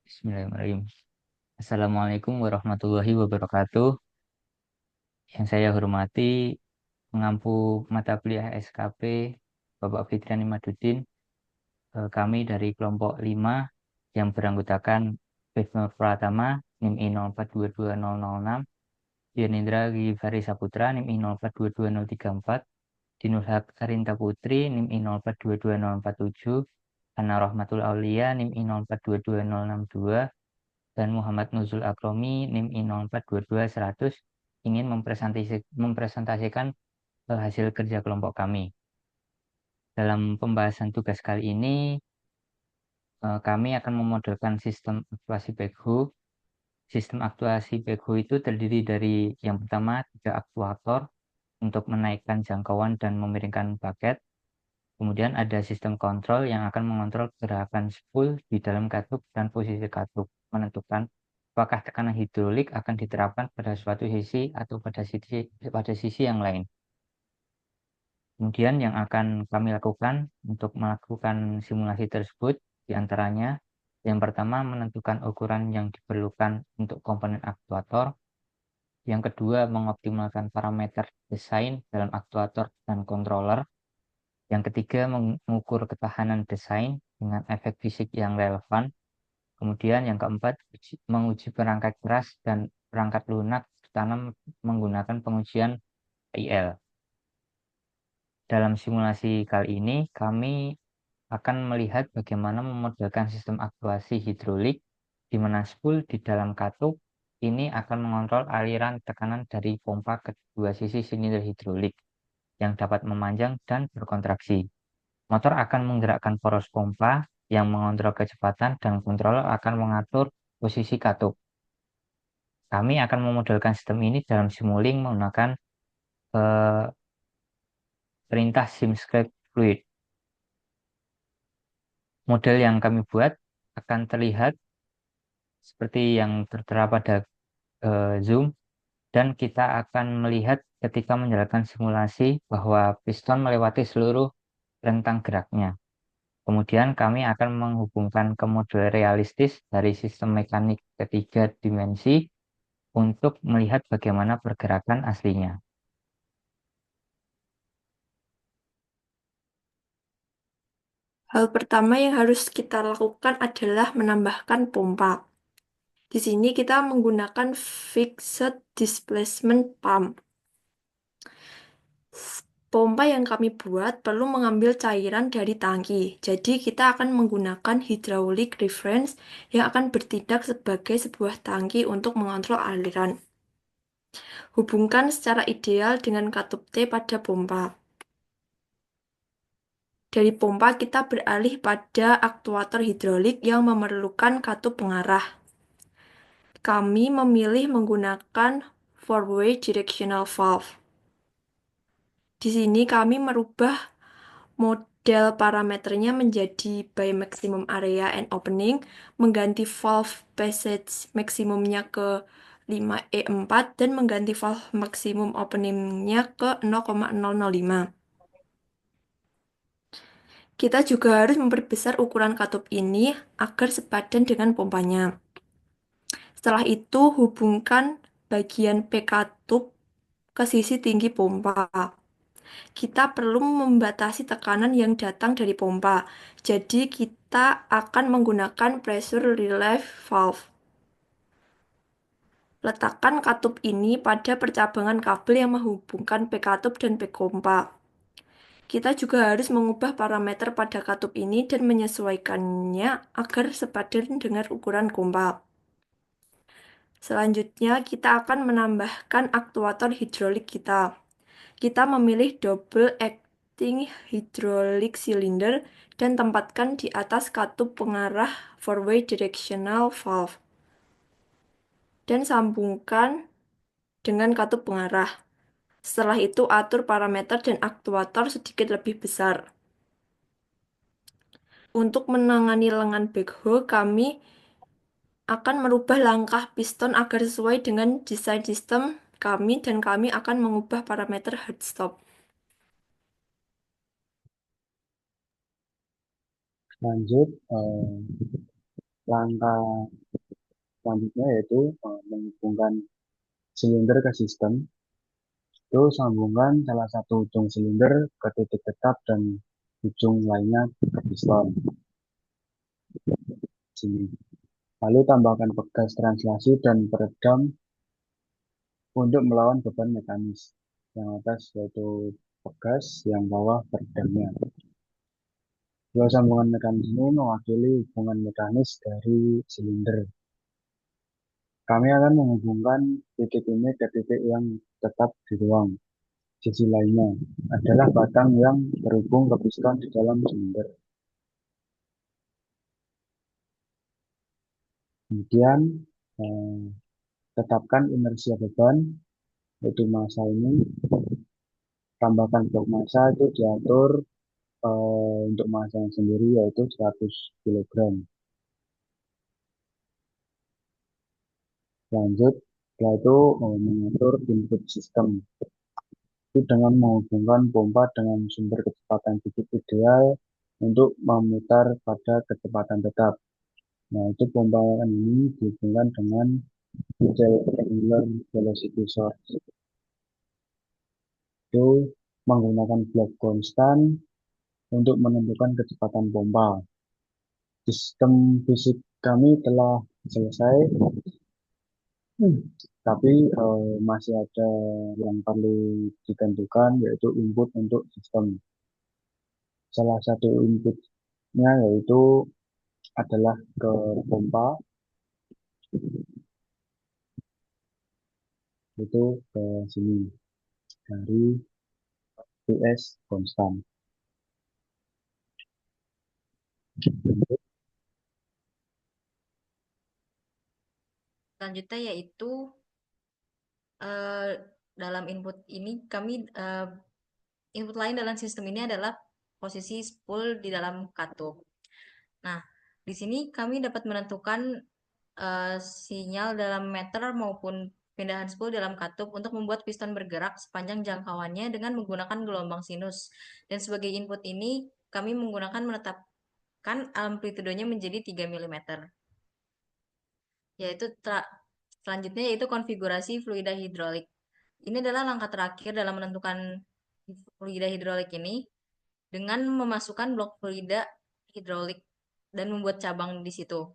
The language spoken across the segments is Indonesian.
Bismillahirrahmanirrahim. Assalamualaikum warahmatullahi wabarakatuh. Yang saya hormati pengampu mata kuliah SKP Bapak Fitriani Madudin. Kami dari kelompok 5 yang beranggotakan Wisnu Pratama NIM I04220006, Yanindra Givari Saputra NIM I04220034, Dinul Haq Arinta Putri NIM I04220047, Ana Rahmatul Aulia NIM I04220062, dan Muhammad Nuzul Akromi NIM I042200 ingin mempresentasikan hasil kerja kelompok kami. Dalam pembahasan tugas kali ini, kami akan memodelkan sistem aktuasi backhoe. Sistem aktuasi backhoe itu terdiri dari yang pertama 3 aktuator untuk menaikkan jangkauan dan memiringkan paket. Kemudian ada sistem kontrol yang akan mengontrol gerakan spool di dalam katup dan posisi katup, menentukan apakah tekanan hidrolik akan diterapkan pada suatu sisi atau pada sisi yang lain. Kemudian yang akan kami lakukan untuk melakukan simulasi tersebut diantaranya yang pertama menentukan ukuran yang diperlukan untuk komponen aktuator, yang kedua mengoptimalkan parameter desain dalam aktuator dan controller, yang ketiga mengukur ketahanan desain dengan efek fisik yang relevan, kemudian yang keempat menguji perangkat keras dan perangkat lunak ditanam menggunakan pengujian IL. Dalam simulasi kali ini, kami akan melihat bagaimana memodelkan sistem aktuasi hidrolik, di mana spool di dalam katup ini akan mengontrol aliran tekanan dari pompa ke dua sisi silinder hidrolik yang dapat memanjang dan berkontraksi. Motor akan menggerakkan poros pompa yang mengontrol kecepatan dan controller akan mengatur posisi katup. Kami akan memodelkan sistem ini dalam Simulink menggunakan eh, perintah SimScript Fluid. Model yang kami buat akan terlihat seperti yang tertera pada Zoom, dan kita akan melihat ketika menjalankan simulasi bahwa piston melewati seluruh rentang geraknya. Kemudian kami akan menghubungkan ke model realistis dari sistem mekanik ketiga dimensi untuk melihat bagaimana pergerakan aslinya. Hal pertama yang harus kita lakukan adalah menambahkan pompa. Di sini kita menggunakan fixed displacement pump. Pompa yang kami buat perlu mengambil cairan dari tangki. Jadi kita akan menggunakan hydraulic reference yang akan bertindak sebagai sebuah tangki untuk mengontrol aliran. Hubungkan secara ideal dengan katup T pada pompa. Dari pompa kita beralih pada aktuator hidrolik yang memerlukan katup pengarah. Kami memilih menggunakan four-way directional valve. Di sini kami merubah model parameternya menjadi by maximum area and opening, mengganti valve passage maksimumnya ke 5E4 dan mengganti valve maksimum openingnya ke 0,005. Kita juga harus memperbesar ukuran katup ini agar sepadan dengan pompanya. Setelah itu, hubungkan bagian P katup ke sisi tinggi pompa. Kita perlu membatasi tekanan yang datang dari pompa. Jadi, kita akan menggunakan pressure relief valve. Letakkan katup ini pada percabangan kabel yang menghubungkan P katup dan P pompa. Kita juga harus mengubah parameter pada katup ini dan menyesuaikannya agar sepadan dengan ukuran pompa. Selanjutnya, kita akan menambahkan aktuator hidrolik kita. Kita memilih double acting hydraulic cylinder dan tempatkan di atas katup pengarah four-way directional valve. Dan sambungkan dengan katup pengarah. Setelah itu atur parameter dan aktuator sedikit lebih besar. Untuk menangani lengan backhoe, kami akan merubah langkah piston agar sesuai dengan desain sistem kami dan kami akan mengubah parameter hard stop. Lanjut, Langkah selanjutnya yaitu menghubungkan silinder ke sistem. Itu sambungkan salah satu ujung silinder ke titik tetap dan ujung lainnya ke piston sini. Lalu tambahkan pegas translasi dan peredam untuk melawan beban mekanis. Yang atas yaitu pegas, yang bawah peredamnya. Dua sambungan mekanis ini mewakili hubungan mekanis dari silinder. Kami akan menghubungkan titik ini ke titik yang tetap di ruang. Sisi lainnya adalah batang yang terhubung ke piston di dalam silinder. Kemudian eh, tetapkan inersia beban, yaitu massa ini. Tambahkan blok massa itu diatur untuk masanya sendiri yaitu 100 kg. Lanjut, setelah itu mengatur input sistem. Itu dengan menghubungkan pompa dengan sumber kecepatan titik ideal untuk memutar pada kecepatan tetap. Nah, itu pompa ini dihubungkan dengan angular velocity source. Itu menggunakan blok konstan untuk menentukan kecepatan pompa. Sistem fisik kami telah selesai. Tapi masih ada yang perlu ditentukan yaitu input untuk sistem. Salah satu inputnya yaitu adalah ke pompa, itu ke sini dari PS konstan. Selanjutnya yaitu eh, dalam input ini input lain dalam sistem ini adalah posisi spool di dalam katup. Nah, di sini kami dapat menentukan sinyal dalam meter maupun pindahan spool dalam katup untuk membuat piston bergerak sepanjang jangkauannya dengan menggunakan gelombang sinus. Dan sebagai input ini kami menggunakan menetapkan amplitudenya menjadi 3 mm. Yaitu selanjutnya yaitu konfigurasi fluida hidrolik. Ini adalah langkah terakhir dalam menentukan fluida hidrolik ini dengan memasukkan blok fluida hidrolik dan membuat cabang di situ.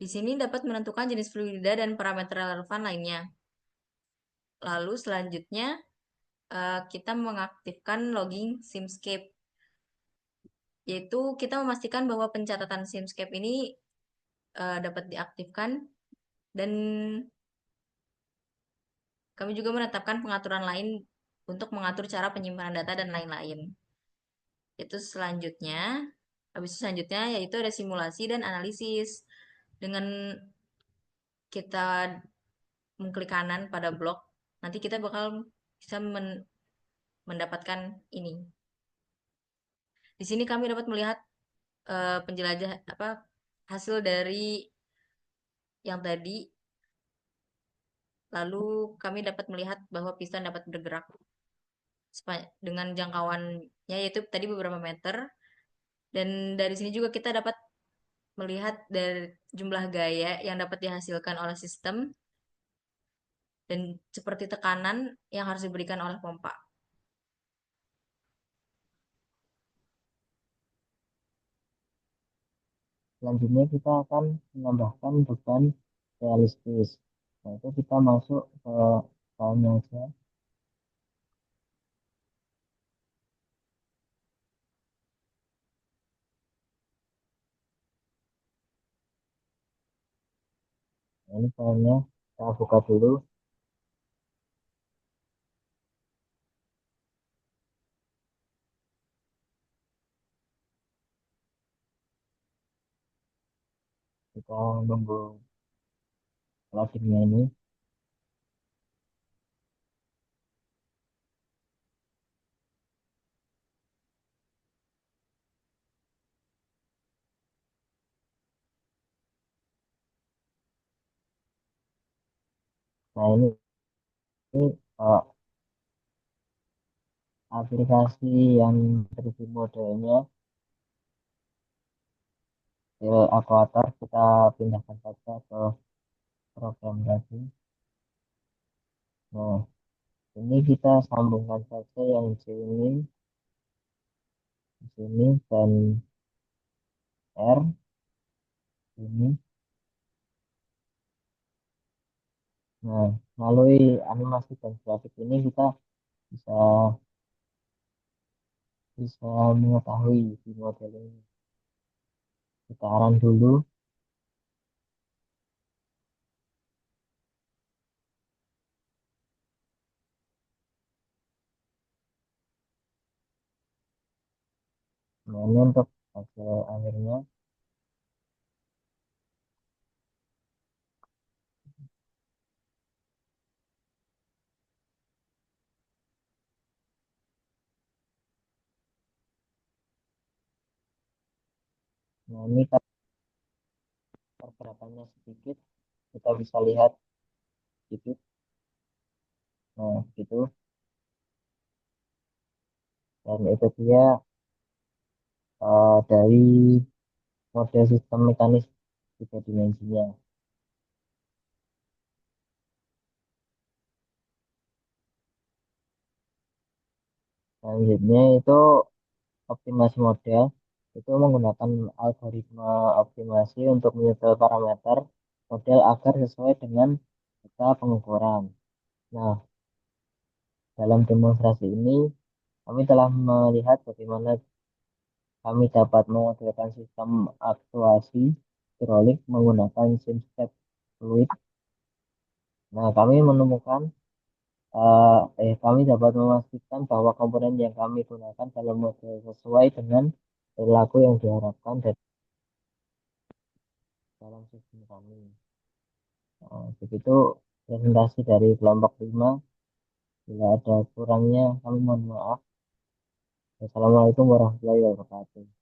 Di sini dapat menentukan jenis fluida dan parameter relevan lainnya. Lalu selanjutnya kita mengaktifkan logging Simscape, yaitu kita memastikan bahwa pencatatan Simscape ini dapat diaktifkan dan kami juga menetapkan pengaturan lain untuk mengatur cara penyimpanan data dan lain-lain. Itu selanjutnya, habis itu selanjutnya yaitu ada simulasi dan analisis. Dengan kita mengklik kanan pada blok, nanti kita bakal bisa mendapatkan ini. Di sini kami dapat melihat penjelajah apa hasil dari yang tadi. Lalu kami dapat melihat bahwa piston dapat bergerak dengan jangkauannya yaitu tadi beberapa meter. Dan dari sini juga kita dapat melihat dari jumlah gaya yang dapat dihasilkan oleh sistem dan seperti tekanan yang harus diberikan oleh pompa. Selanjutnya kita akan menambahkan beban realistis. Nah, itu kita masuk ke filenya aja. Nah, ini filenya kita buka dulu. Kita tunggu loadingnya ini. Nah, ini uh, aplikasi yang 3D modelnya. Aquator kita pindahkan saja ke program tadi. Nah, ini kita sambungkan saja yang di sini dan R ini. Nah, melalui animasi dan grafik ini kita bisa bisa mengetahui di model ini. Kita run dulu. Nah, ini untuk hasil akhirnya. Nah, ini pergerakannya sedikit, kita bisa lihat sedikit. Nah, gitu. Dan itu dia dari model sistem mekanis tiga dimensinya. Selanjutnya itu optimasi model. Itu menggunakan algoritma optimasi untuk menyetel parameter model agar sesuai dengan data pengukuran. Nah, dalam demonstrasi ini kami telah melihat bagaimana kami dapat mengoperasikan sistem aktuasi hidrolik menggunakan Simstep Fluid. Nah, kami dapat memastikan bahwa komponen yang kami gunakan dalam model sesuai dengan perilaku yang diharapkan dari dalam sistem kami. Nah, begitu presentasi dari kelompok 5. Bila ada kurangnya, kami mohon maaf. Wassalamualaikum warahmatullahi wabarakatuh.